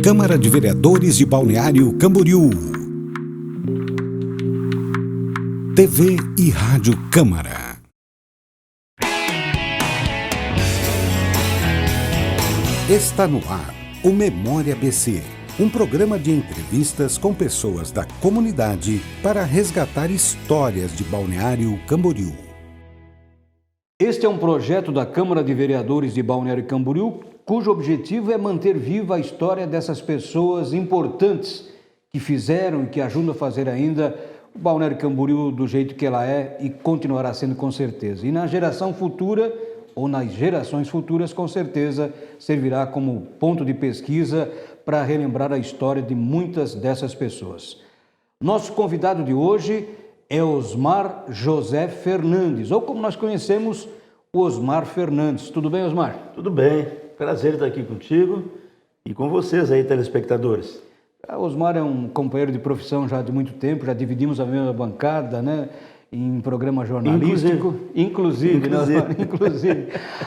Câmara de Vereadores de Balneário Camboriú. TV e Rádio Câmara. Está no ar o Memória BC, um programa de entrevistas com pessoas da comunidade para resgatar histórias de Balneário Camboriú. Este é um projeto da Câmara de Vereadores de Balneário Camboriú, cujo objetivo é manter viva a história dessas pessoas importantes que fizeram e que ajudam a fazer ainda o Balneário Camboriú do jeito que ela é e continuará sendo com certeza. E na geração futura, ou nas gerações futuras, com certeza, servirá como ponto de pesquisa para relembrar a história de muitas dessas pessoas. Nosso convidado de hoje é Osmar José Fernandes, ou como nós conhecemos, Osmar Fernandes. Tudo bem, Osmar? Tudo bem, prazer estar aqui contigo e com vocês aí, telespectadores. Osmar é um companheiro de profissão já de muito tempo, já dividimos a mesma bancada, né? Em programa jornalístico. Inclusive.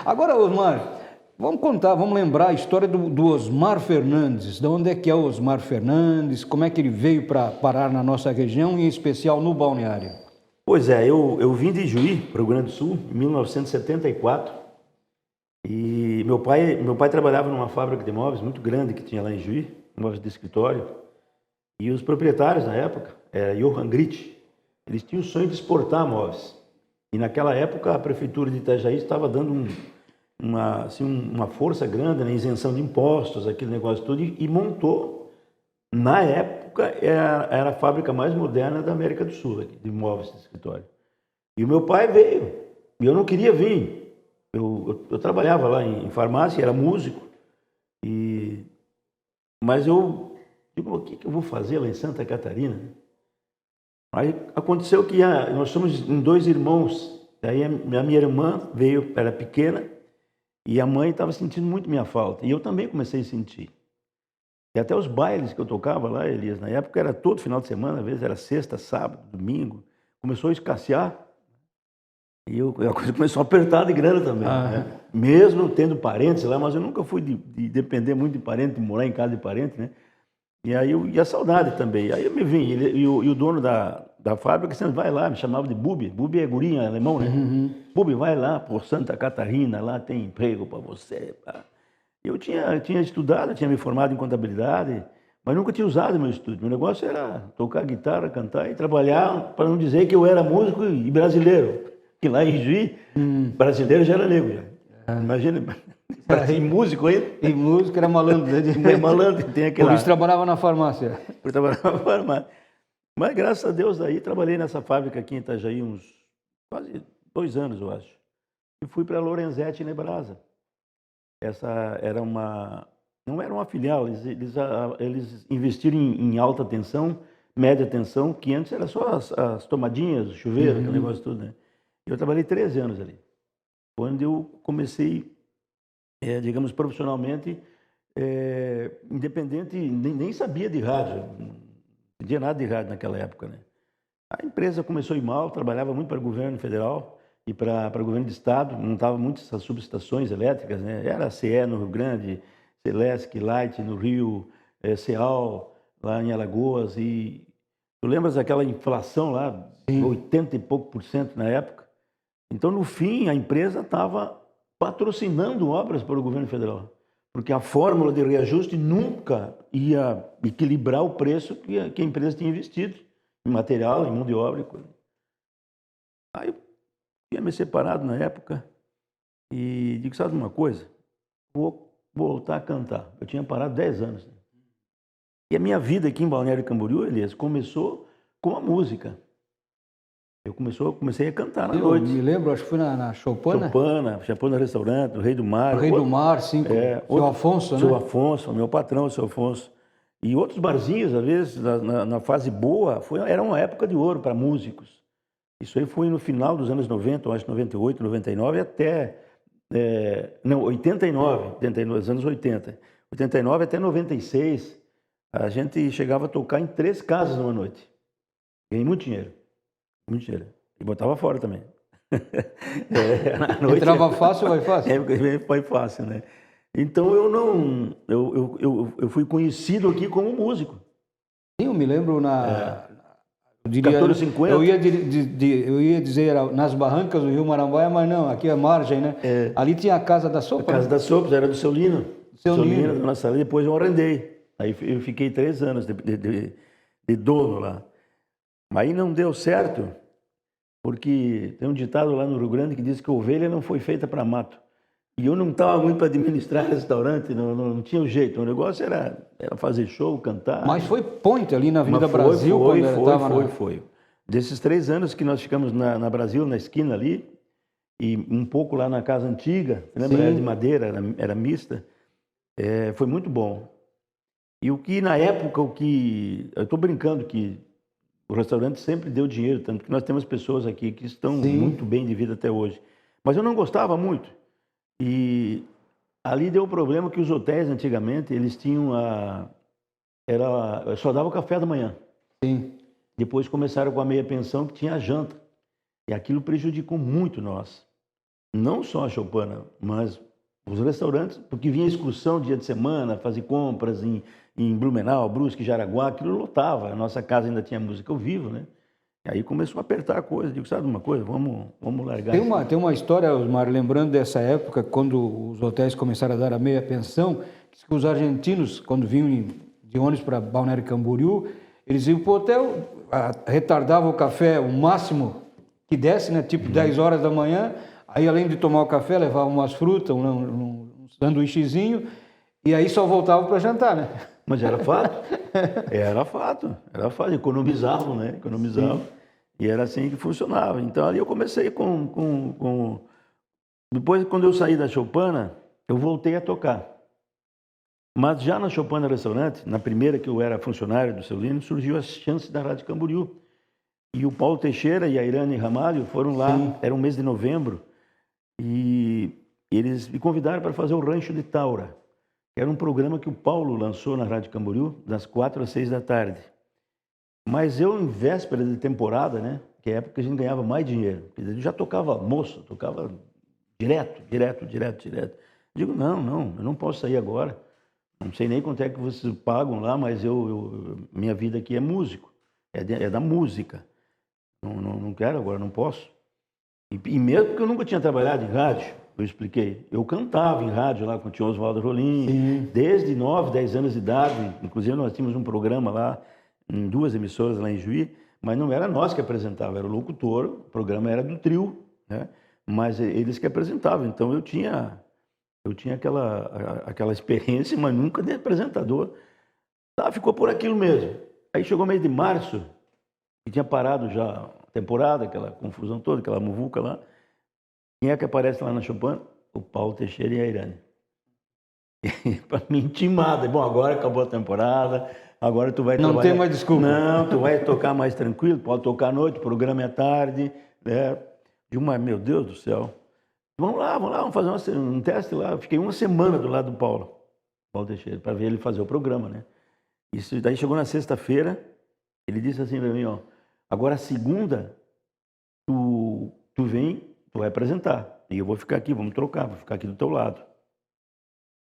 Agora, Osmar, vamos lembrar a história do Osmar Fernandes. De onde é que é o Osmar Fernandes? Como é que ele veio para parar na nossa região, em especial no balneário? Pois é, eu vim de Juí, para o Rio Grande do Sul, em 1974. E meu pai trabalhava numa fábrica de móveis muito grande que tinha lá em Juí, móveis de escritório. E os proprietários na época, Johann Gritsch, eles tinham o sonho de exportar móveis. E naquela época a prefeitura de Itajaí estava dando uma força grande na isenção de impostos, aquele negócio todo, e montou, na época, era a fábrica mais moderna da América do Sul, de móveis de escritório. E o meu pai veio, e eu não queria vir. Eu trabalhava lá em farmácia, era músico, mas eu digo, o que eu vou fazer lá em Santa Catarina? Aí aconteceu que nós somos em 2 irmãos, daí a minha irmã veio, era pequena, e a mãe estava sentindo muito minha falta, e eu também comecei a sentir. E até os bailes que eu tocava lá, Elias, na época era todo final de semana, às vezes era sexta, sábado, domingo, começou a escassear, e a coisa começou a apertar de grana também, né? Mesmo tendo parentes lá, mas eu nunca fui de depender muito de parente, de morar em casa de parente, né? E aí e a saudade também. Aí eu me vim, e o dono da fábrica disse, vai lá, me chamava de Bubi. Bubi é gurinha, alemão, né? Bubi, vai lá por Santa Catarina, lá tem emprego para você. Eu tinha estudado, tinha me formado em contabilidade, mas nunca tinha usado meu estudo. Meu negócio era tocar guitarra, cantar e trabalhar, para não dizer que eu era músico e brasileiro. Que lá em Juí, brasileiro já era negro. Imagina, em músico aí. Em músico era malandro, né? É malandro, tem aquele. Por isso trabalhava na farmácia. Eu trabalhava na farmácia. Mas graças a Deus aí, trabalhei nessa fábrica aqui em Itajaí uns quase 2 anos, eu acho. E fui para Lorenzetti, Nebrasa. Essa era não era uma filial, eles investiram em alta tensão, média tensão, que antes era só as tomadinhas, o chuveiro, aquele negócio tudo, né? Eu trabalhei 13 anos ali, quando eu comecei, digamos, profissionalmente, independente, nem sabia de rádio, não entendia nada de rádio naquela época, né? A empresa começou a ir mal, trabalhava muito para o governo federal e para o governo de estado, montava muitas subestações elétricas, né? Era a CE no Rio Grande, Celesc, Light no Rio, CEAL lá em Alagoas, e tu lembras daquela inflação lá, 80 e pouco por cento na época? Então, no fim, a empresa estava patrocinando obras para o governo federal, porque a fórmula de reajuste nunca ia equilibrar o preço que a empresa tinha investido em material, em mão de obra e coisa. Aí eu tinha me separado na época e digo, sabe uma coisa? Vou voltar a cantar. Eu tinha parado 10 anos. E a minha vida aqui em Balneário Camboriú, Elias, começou com a música. Eu comecei a cantar na noite. Eu me lembro, acho que foi na Chopana. Chopana Restaurante, o Rei do Mar. O Rei do Mar, sim. Seu Afonso, né? Seu Afonso, meu patrão, seu Afonso. E outros barzinhos, às vezes, na fase boa, era uma época de ouro para músicos. Isso aí foi no final dos anos 90, eu acho 98, 99, até... 89, os anos 80. 89 até 96, a gente chegava a tocar em 3 casas numa noite. Ganhei muito dinheiro. Muito dinheiro. E botava fora também. Noite, entrava fácil ou vai fácil? Foi fácil, né? Então eu eu fui conhecido aqui como músico. Sim, eu me lembro eu diria, 14,50. eu ia dizer nas barrancas do Rio Marambaia, mas não, aqui é a margem, né? Ali tinha a Casa da Sopa. A Casa das Sopas era do seu Lino. Seu Lino. Da nossa ali, depois eu arrendei. Aí eu fiquei 3 anos de dono lá. Mas aí não deu certo, porque tem um ditado lá no Rio Grande que diz que ovelha não foi feita para mato. E eu não estava muito para administrar restaurante, não tinha o jeito. O negócio era fazer show, cantar. Mas foi point ali na Avenida Brasil? Foi. Desses 3 anos que nós ficamos na Brasil, na esquina ali, e um pouco lá na casa antiga, lembra? Era de madeira, era mista, foi muito bom. E o que na época, eu estou brincando que o restaurante sempre deu dinheiro, tanto que nós temos pessoas aqui que estão muito bem de vida até hoje. Mas eu não gostava muito. E ali deu o problema que os hotéis antigamente, eles tinham só dava o café da manhã. Sim. Depois começaram com a meia pensão que tinha a janta. E aquilo prejudicou muito nós. Não só a Choupana, mas os restaurantes, porque vinha excursão dia de semana, fazer compras em Blumenau, Brusque, Jaraguá, aquilo lotava. A nossa casa ainda tinha música ao vivo, né? Aí começou a apertar a coisa. Digo, sabe uma coisa? Vamos largar Tem uma história, Osmar, lembrando dessa época, quando os hotéis começaram a dar a meia pensão, que os argentinos, quando vinham de ônibus para Balneário Camboriú, eles iam para o hotel, retardavam o café o máximo que desse, né? Tipo 10 horas da manhã. Aí, além de tomar o café, levavam umas frutas, um sanduíchezinho, e aí só voltavam para jantar, né? Mas era fato. Era fato. Economizavam, né? Economizavam. Sim. E era assim que funcionava. Então, ali eu comecei Depois, quando eu saí da Choupana, eu voltei a tocar. Mas já na Choupana Restaurante, na primeira que eu era funcionário do seu Lino, surgiu a chance da Rádio Camboriú. E o Paulo Teixeira e a Irane Ramalho foram lá, era um mês de novembro, e eles me convidaram para fazer o Rancho de Taura, que era um programa que o Paulo lançou na Rádio Camboriú, das 4 às 6 da tarde. Mas eu, em véspera de temporada, né, que é a época que a gente ganhava mais dinheiro, eu já tocava almoço, tocava direto. Digo, não, eu não posso sair agora. Não sei nem quanto é que vocês pagam lá, mas minha vida aqui é músico, é da música. Não quero agora, não posso. E mesmo porque eu nunca tinha trabalhado em rádio, eu expliquei. Eu cantava em rádio lá com o tio Oswaldo Rolim, desde 9, 10 anos de idade. Inclusive nós tínhamos um programa lá, em 2 emissoras lá em Juí, mas não era nós que apresentava, era o locutor, o programa era do trio, né? Mas eles que apresentavam. Então eu tinha aquela experiência, mas nunca de apresentador. Ficou por aquilo mesmo. Aí chegou o mês de março, e tinha parado já a temporada, aquela confusão toda, aquela muvuca lá. Quem é que aparece lá na Choupana? O Paulo Teixeira e a Irane. Para mim, intimada. Bom, agora acabou a temporada, agora tu vai trabalhar. Não tem mais desculpa. Não, tu vai tocar mais tranquilo, pode tocar à noite, o programa é tarde. Né? Meu Deus do céu. Vamos lá, vamos fazer um teste lá. Eu fiquei 1 semana do lado do Paulo Teixeira, para ver ele fazer o programa, né? Isso, daí chegou na sexta-feira, ele disse assim para mim, agora segunda, tu vem, tu vai apresentar. E eu vou ficar aqui, vamos trocar, vou ficar aqui do teu lado.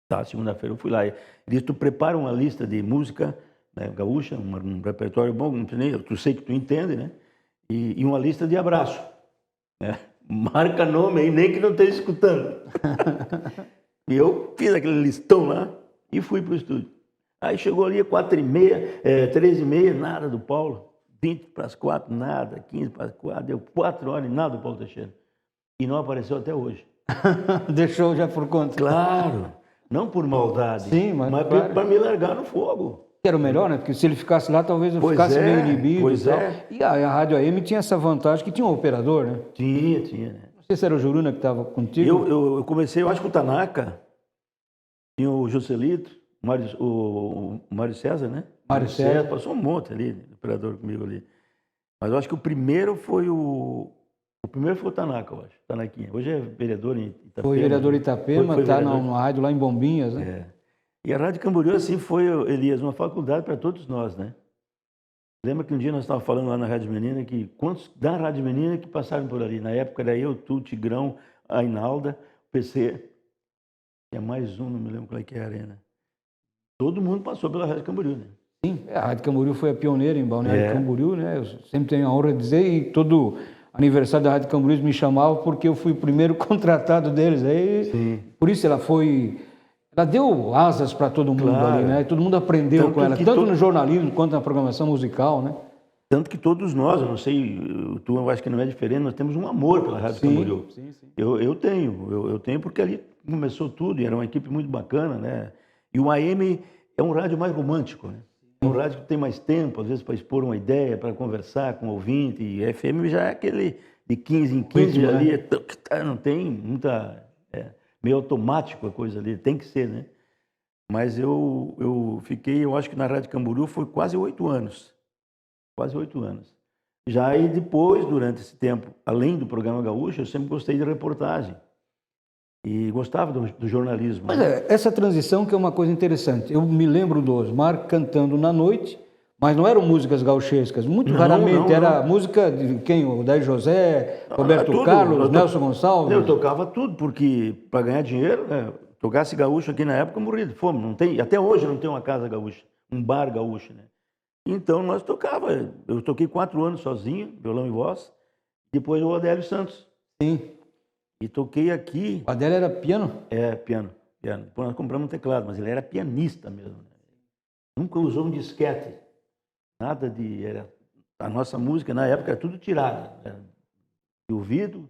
Tá, segunda-feira eu fui lá. Ele disse, tu prepara uma lista de música, né, gaúcha, um repertório bom, tu sei que tu entende, né? E uma lista de abraço. Né? Marca nome aí, nem que não esteja escutando. E eu fiz aquele listão lá e fui para o estúdio. Aí chegou ali 4h30, 3h30, nada do Paulo. 20 para as 4, nada. 15 para as 4, deu 4 horas e nada do Paulo Teixeira. E não apareceu até hoje. Deixou já por conta. Claro, não por maldade, sim, mas claro, para me largar no fogo. Era o melhor, né? Porque se ele ficasse lá, talvez eu ficasse meio inibido e tal. E a Rádio AM tinha essa vantagem que tinha um operador, né? Tinha. Né? Não sei se era o Juruna que estava contigo. Eu comecei, eu acho que o Tanaka, tinha o Joselito, o Mário César, né? Mário César. Passou um monte ali, operador comigo ali. Mas eu acho que o primeiro foi o Tanaka, eu acho, Tanaquinha. Hoje é vereador em Itapema. Foi vereador em Itapema, está na rádio lá em Bombinhas, né? E a Rádio Camboriú, assim, foi, Elias, uma faculdade para todos nós, né? Lembra que um dia nós estávamos falando lá na Rádio Menina que quantos da Rádio Menina que passaram por ali? Na época era eu, tu, Tigrão, a Inalda, o PC. Tinha mais um, não me lembro qual é que era a arena. Todo mundo passou pela Rádio Camboriú, né? Sim, a Rádio Camboriú foi a pioneira em Balneário Camboriú, né? Eu sempre tenho a honra de dizer, e todo aniversário da Rádio Camboriú me chamava porque eu fui o primeiro contratado deles. Aí, por isso ela deu asas para todo mundo ali, né? Todo mundo aprendeu com ela, tanto no jornalismo quanto na programação musical, né? Tanto que todos nós, eu não sei, tu eu acho que não é diferente, nós temos um amor pela Rádio Camboriú. Sim. Eu tenho porque ali começou tudo, e era uma equipe muito bacana, né? E o AM é um rádio mais romântico, né? É um rádio que tem mais tempo, às vezes, para expor uma ideia, para conversar com o ouvinte. E FM já é aquele de 15 em 15 ali, não tem muita... meio automático a coisa ali, tem que ser, né? Mas eu fiquei, eu acho que na Rádio Camboriú foi quase 8 anos. Quase 8 anos. Já aí depois, durante esse tempo, além do programa Gaúcho, eu sempre gostei de reportagem. E gostava do jornalismo. Mas essa transição que é uma coisa interessante. Eu me lembro do Osmar cantando na noite, mas não eram músicas gauchescas. Muito raramente era música de quem? O Daí José, Roberto Carlos, Nelson Gonçalves. Eu tocava tudo, porque para ganhar dinheiro, né, tocasse gaúcho aqui na época, eu morria de fome. Não tem, até hoje não tem uma casa gaúcha, um bar gaúcho, né? Então nós tocava. Eu toquei 4 anos sozinho, violão e voz. Depois o Adélio Santos. Sim. E toquei aqui. O Adélio era piano? Piano. Depois nós compramos um teclado, mas ele era pianista mesmo. Nunca usou um disquete. Nada de... a nossa música, na época, era tudo tirada. De ouvido.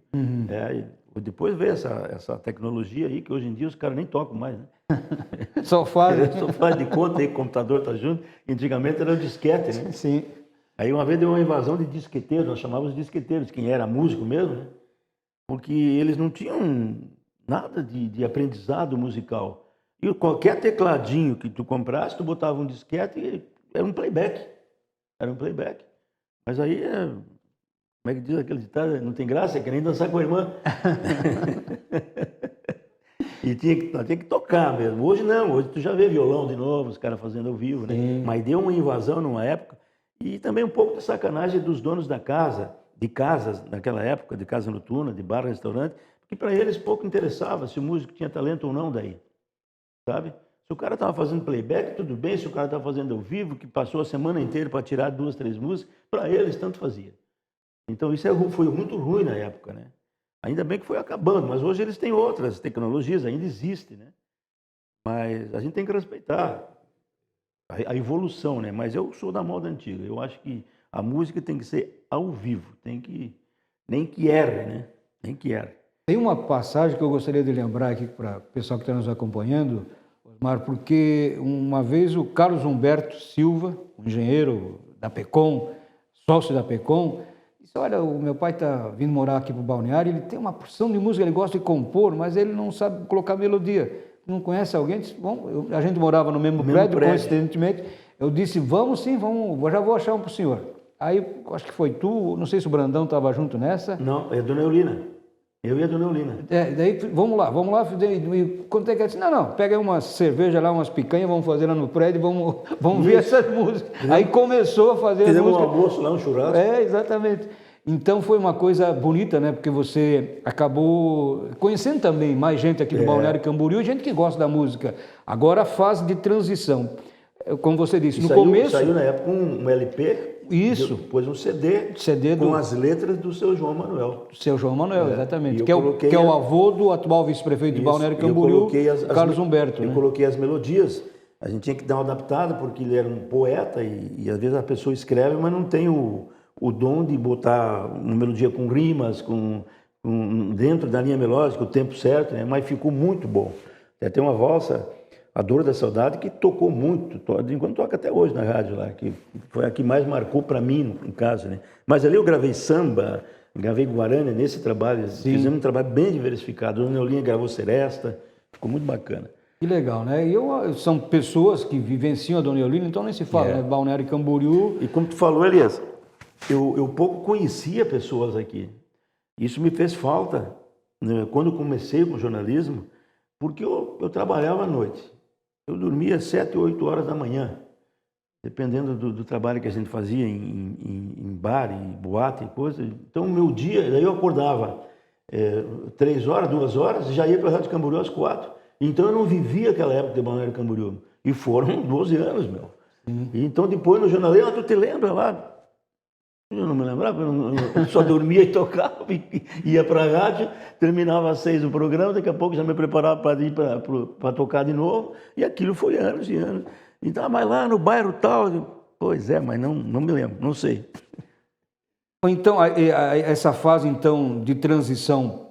Depois veio essa tecnologia aí, que hoje em dia os caras nem tocam mais, né? Só faz de conta aí, o computador tá junto. Antigamente era o disquete, né? Sim. Aí uma vez deu uma invasão de disqueteiros, nós chamávamos de disqueteiros, quem era músico mesmo, né? Porque eles não tinham nada de aprendizado musical. E qualquer tecladinho que tu comprasse, tu botava um disquete e era um playback. Era um playback. Mas aí, como é que diz aquele ditado? Não tem graça, é que nem dançar com a irmã. E tinha que tocar mesmo. Hoje não, hoje tu já vê violão de novo, os caras fazendo ao vivo, né? Sim. Mas deu uma invasão numa época. E também um pouco de sacanagem dos donos da casa, de casas naquela época, de casa noturna, de bar, restaurante, porque para eles pouco interessava se o músico tinha talento ou não daí, sabe? Se o cara estava fazendo playback, tudo bem, se o cara estava fazendo ao vivo, que passou a semana inteira para tirar 2, 3 músicas, para eles tanto fazia. Então isso foi muito ruim na época, né? Ainda bem que foi acabando, mas hoje eles têm outras tecnologias, ainda existe, né? Mas a gente tem que respeitar a evolução, né? Mas eu sou da moda antiga, eu acho que a música tem que ser ao vivo, nem que erre, né? Nem que erre. Tem uma passagem que eu gostaria de lembrar aqui para o pessoal que está nos acompanhando, Osmar, porque uma vez o Carlos Humberto Silva, um engenheiro da PECOM, sócio da PECOM, disse, olha, o meu pai está vindo morar aqui para o Balneário, ele tem uma porção de música, ele gosta de compor, mas ele não sabe colocar melodia. Não conhece alguém? Disse, bom, a gente morava no mesmo prédio, coincidentemente. Eu disse, vamos sim, vamos, já vou achar um para o senhor. Aí, acho que foi tu, não sei se o Brandão estava junto nessa. Não, é a Dona Eulina. Eu e a Dona Eulina. Daí, vamos lá. Quanto é que é? Não, pega aí umas cerveja lá, umas picanhas, vamos fazer lá no prédio, vamos ver essas músicas. Aí começou a fazer a música. Fizemos um almoço lá, um churrasco. Exatamente. Então foi uma coisa bonita, né? Porque você acabou conhecendo também mais gente aqui do Balneário Camboriú, gente que gosta da música. Agora a fase de transição. Como você disse, começo... Saiu na época um LP... Isso. Depois um CD com as letras do seu João Manuel. Seu João Manuel, exatamente. Que é o avô do atual vice-prefeito de Balneário Camboriú, Carlos Humberto. Eu coloquei as melodias, a gente tinha que dar uma adaptada, porque ele era um poeta e às vezes a pessoa escreve, mas não tem o dom de botar uma melodia com rimas, dentro da linha melódica, o tempo certo, né? Mas ficou muito bom. Tem uma valsa... A Dor da Saudade, que tocou muito, enquanto toca até hoje na rádio lá, que foi a que mais marcou para mim, no caso, né? Mas ali eu gravei samba, gravei Guarani nesse trabalho, fizemos um trabalho bem diversificado. A Dona Eulina gravou Seresta, ficou muito bacana. Que legal, né? E são pessoas que vivenciam a Dona Eulina, então nem se fala, né? Balneário Camboriú. E como tu falou, Elias, eu pouco conhecia pessoas aqui. Isso me fez falta, né? Quando comecei com o jornalismo, porque eu trabalhava à noite. Eu dormia 7 ou 8 horas da manhã, dependendo do trabalho que a gente fazia em bar, em boate e coisa. Então, o meu dia, daí eu acordava 3 horas, 2 horas, e já ia para a Rádio Camboriú às 4. Então, eu não vivia aquela época de Balneário Camboriú. E foram 12 anos, meu. E então depois no jornalismo, tu te lembra lá? Eu não me lembrava, eu só dormia e tocava, ia para a rádio, terminava às 6 o programa, daqui a pouco já me preparava para ir para tocar de novo, e aquilo foi anos e anos. Então, mas lá no bairro tal, pois é, mas não me lembro, não sei. Então, essa fase então de transição,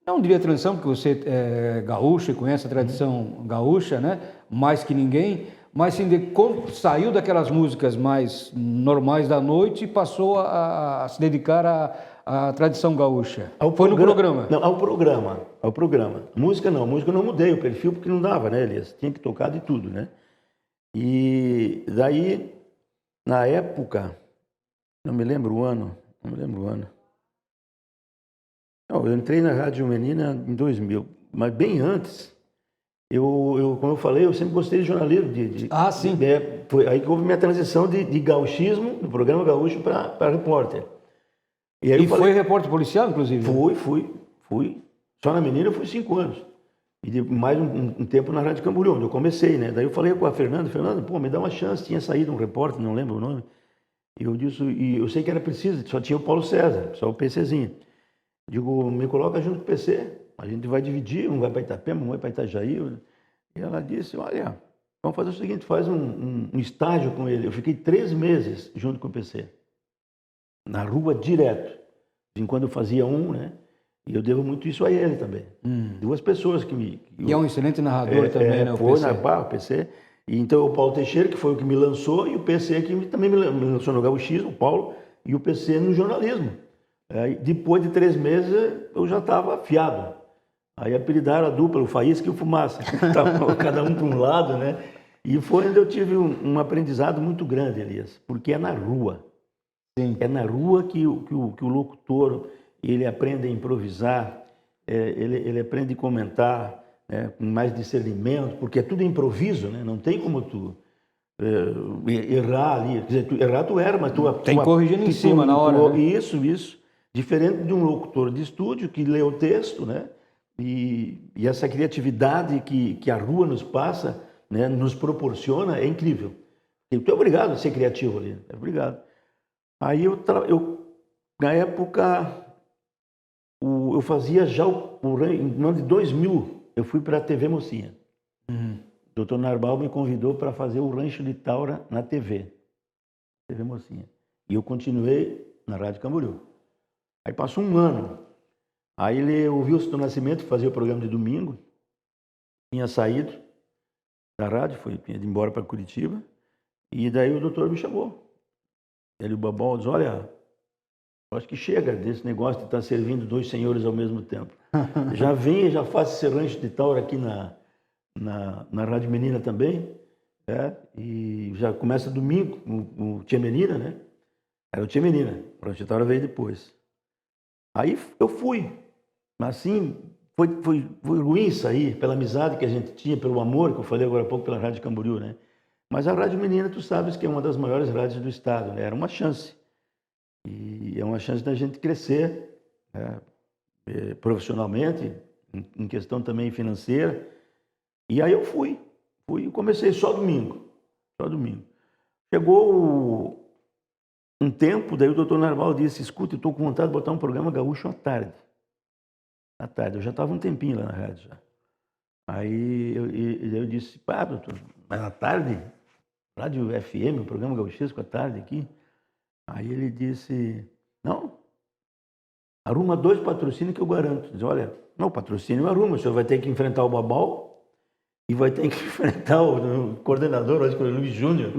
não diria transição, porque você é gaúcho e conhece a tradição gaúcha, né? Mais que ninguém, mas sim, quando saiu daquelas músicas mais normais da noite e passou a se dedicar à tradição gaúcha. Foi no programa? Não, ao programa. Música não mudei o perfil porque não dava, né, Elias? Tinha que tocar de tudo, né? E daí, na época, não me lembro o ano. Não, eu entrei na Rádio Menina em 2000, mas bem antes. Como eu falei, eu sempre gostei de jornalismo. Sim. Foi aí que houve minha transição de gauchismo, do programa gaúcho, para repórter. E aí foi repórter policial, inclusive? Fui. Só na Menina eu fui 5 anos. E mais um tempo na Rádio Camboriú, onde eu comecei, né? Daí eu falei com a Fernanda, pô, me dá uma chance. Tinha saído um repórter, não lembro o nome. E eu disse, e eu sei que era preciso, só tinha o Paulo César, só o PCzinho. Digo, me coloca junto com o PC. A gente vai dividir, um vai para Itapema, um vai para Itajaí. E ela disse, olha, vamos fazer o seguinte, faz um estágio com ele. Eu fiquei 3 meses junto com o PC. Na rua, direto. De quando eu fazia né? E eu devo muito isso a ele também. 2 pessoas que me... E é um excelente narrador também, né? O PC. O PC. E então o Paulo Teixeira, que foi o que me lançou, e o PC que também me lançou no gauchismo, o Paulo, e o PC no jornalismo. Depois de 3 meses, eu já estava afiado. Aí apelidaram a dupla, o Faísca e o Fumaça. Estavam cada um para um lado, né? E foi onde eu tive um aprendizado muito grande, Elias, porque é na rua. Sim. É na rua que o locutor, ele aprende a improvisar, ele aprende a comentar, né, com mais discernimento, porque é tudo improviso, né? Não tem como tu errar ali. Quer dizer, errar tu erra, mas tu... Tem corrigindo em cima na hora, né? Isso. Diferente de um locutor de estúdio que lê o texto, né? E essa criatividade que a rua nos passa, né, nos proporciona, é incrível. E tu é obrigado a ser criativo ali, é obrigado. Aí na época, eu fazia já no ano de 2000, eu fui para a TV Mocinha. O doutor Narbal me convidou para fazer o Rancho de Taura na TV Mocinha. E eu continuei na Rádio Camboriú. Aí passou um ano. Aí ele ouviu o Seu Nascimento, fazia o programa de domingo, tinha saído da rádio, tinha ido embora para Curitiba, e daí o doutor me chamou. Ele, o Babão, disse, olha, acho que chega desse negócio de estar servindo 2 senhores ao mesmo tempo. Já vem, já faço esse rancho de Taura aqui na Rádio Menina também, e já começa domingo, o Tia Menina, né? Era o Tia Menina, o rancho de Taura veio depois. Aí eu fui, mas assim, foi ruim sair, pela amizade que a gente tinha, pelo amor, que eu falei agora há pouco, pela Rádio Camboriú, né? Mas a Rádio Menina, tu sabes que é uma das maiores rádios do estado, né? Era uma chance. E é uma chance da gente crescer, né? Profissionalmente, em questão também financeira. E aí eu fui e comecei só domingo. Chegou um tempo, daí o doutor Narval disse, escuta, eu estou com vontade de botar um programa gaúcho à tarde. À tarde, eu já estava um tempinho lá na rádio já. Aí eu disse, pá, doutor, mas à tarde? Rádio FM, um programa gaúchesco à tarde aqui? Aí ele disse, não, arruma 2 patrocínios que eu garanto. Diz, olha, não, patrocínio arruma, o senhor vai ter que enfrentar o Babal e vai ter que enfrentar o coordenador, acho que foi o Luiz Júnior.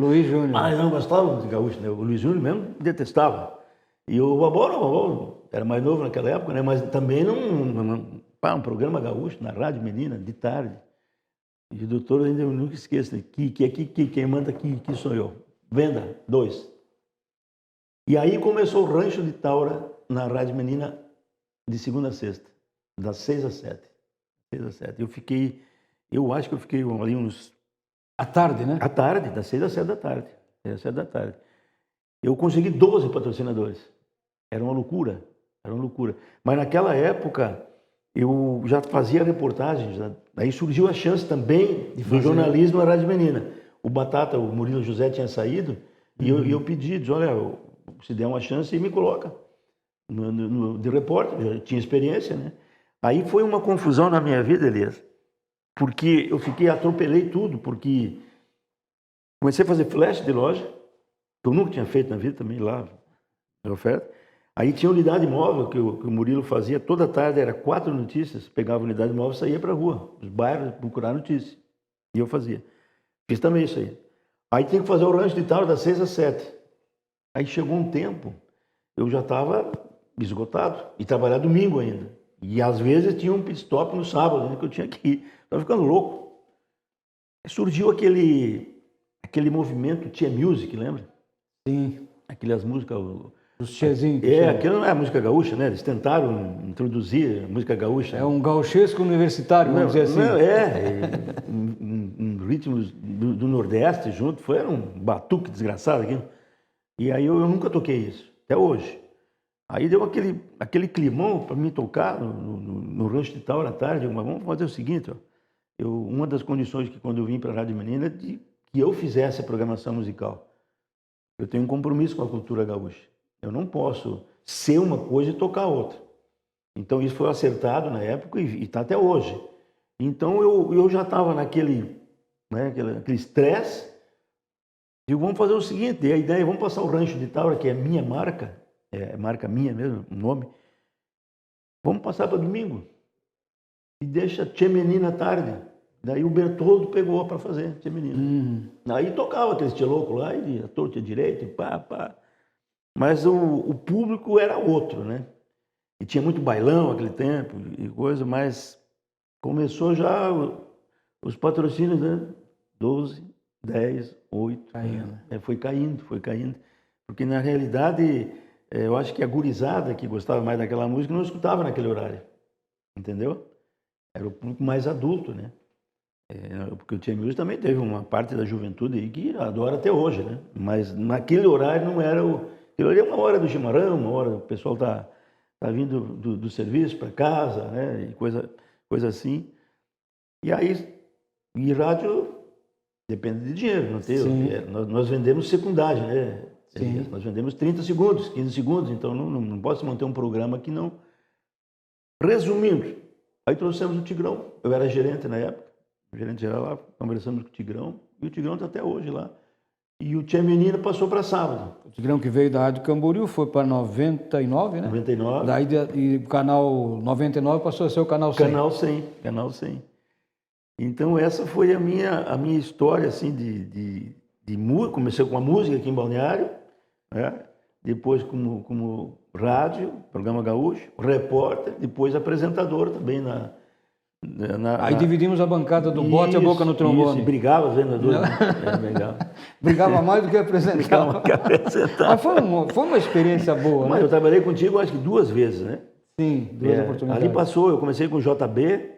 Ah, não gostava de gaúcho, né? O Luiz Júnior mesmo detestava. E o Babal era mais novo naquela época, né? Mas também um programa gaúcho na Rádio Menina, de tarde. E o doutor ainda nunca esqueça, quem manda aqui sou eu. Venda, 2. E aí começou o Rancho de Taura na Rádio Menina de segunda a sexta, das 6 às 7. Eu acho que eu fiquei ali uns... À tarde, né? À tarde, das 6 às 7 da tarde. 6 às 7 da tarde. Eu consegui 12 patrocinadores. Era uma loucura. Mas naquela época, eu já fazia reportagens, aí surgiu a chance também do jornalismo na Rádio Menina. O Batata, o Murilo José tinha saído, e eu pedi, disse, olha, se der uma chance, me coloca de repórter, eu tinha experiência, né? Aí foi uma confusão na minha vida, Elias, porque atropelei tudo, porque comecei a fazer flash de loja, que eu nunca tinha feito na vida também lá, na oferta. Aí tinha unidade móvel, que o Murilo fazia toda tarde, era 4 notícias, pegava a unidade móvel e saía para a rua, os bairros, procurar notícias. E eu fazia. Fiz também isso aí. Aí tinha que fazer o rancho de Taura das 6 às 7. Aí chegou um tempo, eu já estava esgotado, e trabalhar domingo ainda. E às vezes tinha um pit stop no sábado, né, que eu tinha que ir. Estava ficando louco. Aí surgiu aquele movimento Tia Music, lembra? Sim. Aquelas músicas... Os tchezinhos. Aquilo não é a música gaúcha, né? Eles tentaram introduzir a música gaúcha. É um gauchesco universitário, vamos dizer assim. Não, ritmos do Nordeste junto, era um batuque desgraçado aquilo. E aí eu nunca toquei isso, até hoje. Aí deu aquele climão para mim tocar no Rancho de Taura à tarde. Vamos fazer o seguinte, ó. Uma das condições que quando eu vim para a Rádio Menina, de que eu fizesse a programação musical. Eu tenho um compromisso com a cultura gaúcha. Eu não posso ser uma coisa e tocar outra. Então isso foi acertado na época e está até hoje. Então eu já estava naquele estresse. Digo, vamos fazer o seguinte, a ideia é vamos passar o Rancho de Taura, que é minha marca, é marca minha mesmo, o nome. Vamos passar para domingo. E deixa Tchê Menina à tarde. Daí o Bertoldo pegou para fazer Tchê Menina. Aí tocava aquele tchê louco lá, e a torta direita, e pá. Mas o público era outro, né? E tinha muito bailão naquele tempo e coisa, mas começou já os patrocínios, né? 12, 10, 8. Foi caindo. Porque, na realidade, eu acho que a gurizada que gostava mais daquela música não escutava naquele horário. Entendeu? Era o público mais adulto, né? Porque o Tia Music também teve uma parte da juventude aí que adora até hoje, né? Mas naquele horário não era aquilo ali é uma hora do chimarrão, uma hora o pessoal tá vindo do serviço para casa, né? E coisa assim. E aí, e rádio depende de dinheiro, não tem? Nós vendemos secundagem, né? Sim. Nós vendemos 30 segundos, 15 segundos, então não posso manter um programa que não... Resumindo, aí trouxemos o Tigrão, eu era gerente na época, o gerente geral lá, conversamos com o Tigrão, e o Tigrão está até hoje lá. E o Tia Menina passou para sábado. O Tigrão que veio da Rádio Camboriú foi para 99, né? 99. Daí o canal 99 passou a ser o canal 100. Canal 100. Então essa foi a minha história assim de música. Comecei com a música aqui em Balneário, né? Depois como rádio, programa gaúcho, repórter, depois apresentador também Aí dividimos a bancada do bote e a boca no trombone. Isso, brigava vendo Brigava mais do que apresentava. Mas foi uma experiência boa, Mas né? eu trabalhei contigo acho que 2 vezes, né? Sim, 2 oportunidades. Ali passou, eu comecei com o JB,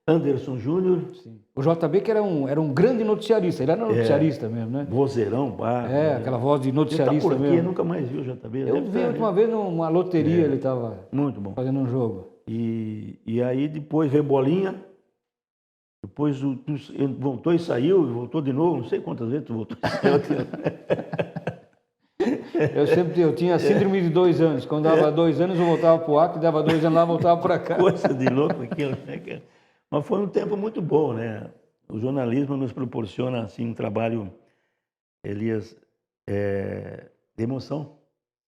Anderson Júnior. O JB que era um grande noticiarista, ele era noticiarista mesmo, né? Vozeirão, aquela voz de noticiarista mesmo. Eu nunca mais vi o JB. Eu vi a última vez numa loteria, ele estava fazendo um jogo. E aí depois veio Bolinha, depois voltou e saiu, voltou de novo, não sei quantas vezes tu voltou e saiu. Eu tinha síndrome de 2 anos, quando dava 2 anos eu voltava para o Acre, dava 2 anos lá, voltava para cá. Coisa de louco aquilo, né, cara? Mas foi um tempo muito bom, né? O jornalismo nos proporciona assim, um trabalho, Elias, de emoção.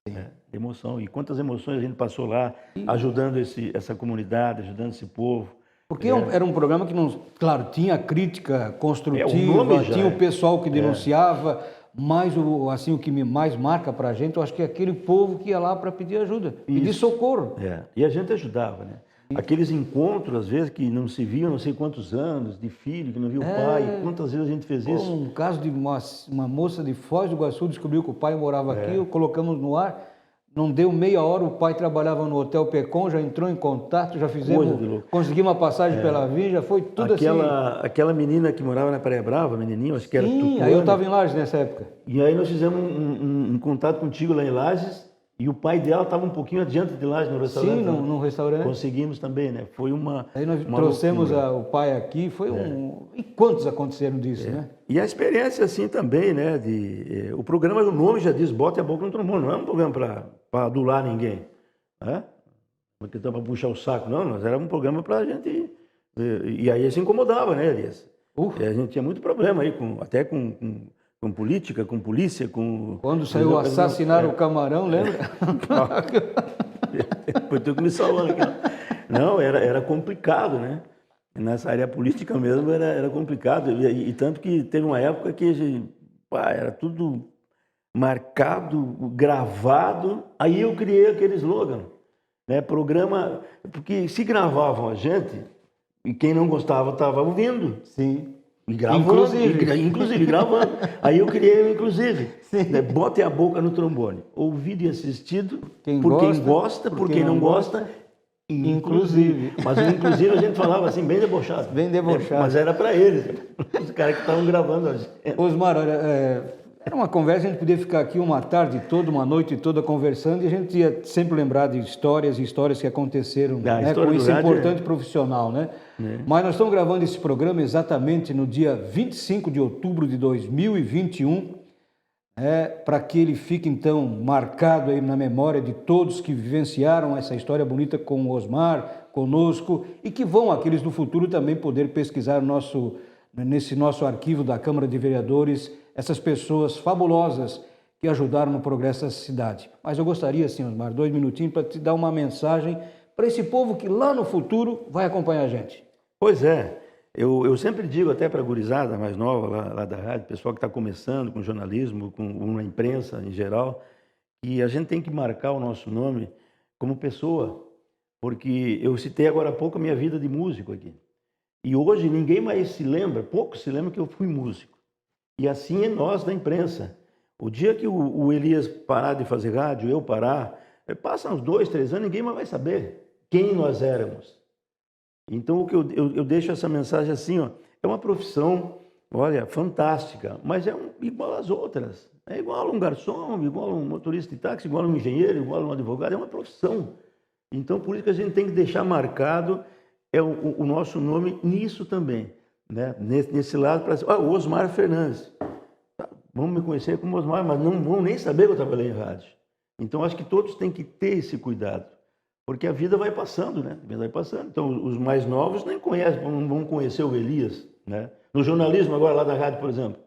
De emoção. E quantas emoções a gente passou lá, ajudando essa comunidade, ajudando esse povo. Porque era um programa que, claro, tinha crítica construtiva, tinha o pessoal que denunciava, mas o que mais marca para a gente, eu acho que é aquele povo que ia lá para pedir ajuda, pedir socorro. E a gente ajudava, né? Aqueles encontros, às vezes, que não se viam não sei quantos anos, de filho, que não viu o pai, quantas vezes a gente fez isso? Um caso de uma moça de Foz do Iguaçu descobriu que o pai morava aqui, colocamos no ar, não deu meia hora, o pai trabalhava no Hotel Pecon, já entrou em contato, já conseguimos uma passagem pela Vim, já foi tudo Aquela menina que morava na Praia Brava, menininha, acho que era Tupuana. Aí eu estava em Lages nessa época. E aí nós fizemos um contato contigo lá em Lages, E o pai dela estava um pouquinho adiante de lá no restaurante. Sim, no restaurante. Conseguimos também, né? Foi Aí nós trouxemos o pai aqui, foi E quantos aconteceram disso, né? E a experiência, assim, também, né? O programa, o nome já diz, bote a boca no trombone. Não é um programa para adular ninguém, né? Porque para puxar o saco, não. Nós era um programa para a gente... E aí se incomodava, né, Elias? E a gente tinha muito problema aí, até com política, com polícia, com... Quando saiu assassinar o Camarão, lembra? Foi tu que me salvou naquela. Não, era complicado, né? Nessa área política mesmo era complicado. E tanto que teve uma época que era tudo marcado, gravado. Aí eu criei aquele slogan, né? Programa... Porque se gravavam a gente, e quem não gostava estava ouvindo. Sim. E gravando, inclusive gravando. Aí eu criei o inclusive. Né? Bote a boca no trombone. Ouvido e assistido quem gosta, por quem não gosta, inclusive. Mas o inclusive a gente falava assim, bem debochado. Bem debochado. Mas era para eles, os caras que estavam gravando a gente. Osmar, olha, era uma conversa, a gente podia ficar aqui uma tarde toda, uma noite toda conversando e a gente ia sempre lembrar de histórias que aconteceram com esse importante profissional, né? Mas nós estamos gravando esse programa exatamente no dia 25 de outubro de 2021, para que ele fique, então, marcado aí na memória de todos que vivenciaram essa história bonita com o Osmar, conosco, e que vão, aqueles do futuro, também poder pesquisar nesse nosso arquivo da Câmara de Vereadores, essas pessoas fabulosas que ajudaram no progresso dessa cidade. Mas eu gostaria, sim, Osmar, 2 minutinhos para te dar uma mensagem para esse povo que lá no futuro vai acompanhar a gente. Pois é, eu sempre digo até para a gurizada mais nova lá da rádio, pessoal que está começando com jornalismo, com a imprensa em geral, que a gente tem que marcar o nosso nome como pessoa, porque eu citei agora há pouco a minha vida de músico aqui. E hoje ninguém mais poucos se lembram que eu fui músico. E assim é nós da imprensa. O dia que o Elias parar de fazer rádio, eu parar, passa uns 2, 3 anos, ninguém mais vai saber quem nós éramos. Então, o que eu deixo essa mensagem assim, ó, é uma profissão, olha, fantástica, mas é igual às outras. É igual a um garçom, igual a um motorista de táxi, igual a um engenheiro, igual a um advogado, é uma profissão. Então, por isso que a gente tem que deixar marcado o nosso nome nisso também, né? Nesse lado, para o Osmar Fernandes. Vão me conhecer como Osmar, mas não vão nem saber que eu trabalhei em rádio. Então, acho que todos têm que ter esse cuidado. Porque a vida vai passando, né? A vida vai passando. Então, os mais novos nem conhecem, não vão conhecer o Elias, né? No jornalismo, agora lá da rádio, por exemplo.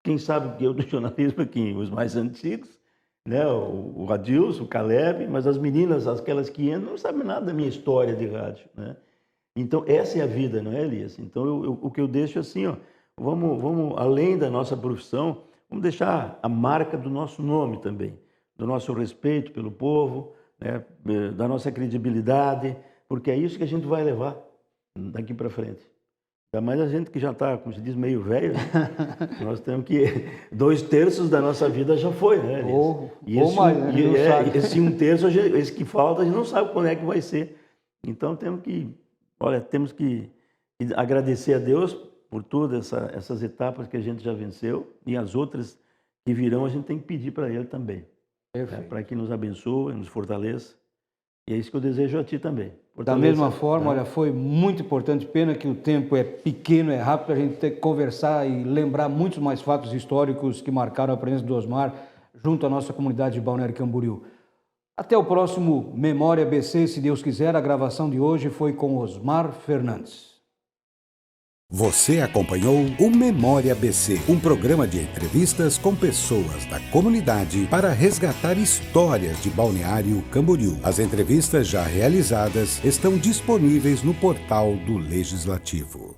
Quem sabe que eu do jornalismo aqui, os mais antigos, né? O Adilson, o Caleb, mas as meninas, aquelas que entram, não sabem nada da minha história de rádio, né? Então, essa é a vida, não é, Elias? Então, o que eu deixo assim, ó, vamos além da nossa profissão, vamos deixar a marca do nosso nome também, do nosso respeito pelo povo, né, da nossa credibilidade, porque é isso que a gente vai levar daqui para frente. Ainda mais a gente que já está, como se diz, meio velho, né? Nós temos que... 2/3 da nossa vida já foi, né? Esse 1/3, esse que falta, a gente não sabe quando é que vai ser. Então temos que agradecer a Deus por todas essas etapas que a gente já venceu e as outras que virão a gente tem que pedir para Ele também. Para que nos abençoe, nos fortaleça. E é isso que eu desejo a ti também. Da mesma forma, olha, foi muito importante. Pena que o tempo é pequeno, é rápido, a gente ter que conversar e lembrar muitos mais fatos históricos que marcaram a presença do Osmar junto à nossa comunidade de Balneário Camboriú. Até o próximo Memória BC, se Deus quiser. A gravação de hoje foi com Osmar Fernandes. Você acompanhou o Memória BC, um programa de entrevistas com pessoas da comunidade para resgatar histórias de Balneário Camboriú. As entrevistas já realizadas estão disponíveis no portal do Legislativo.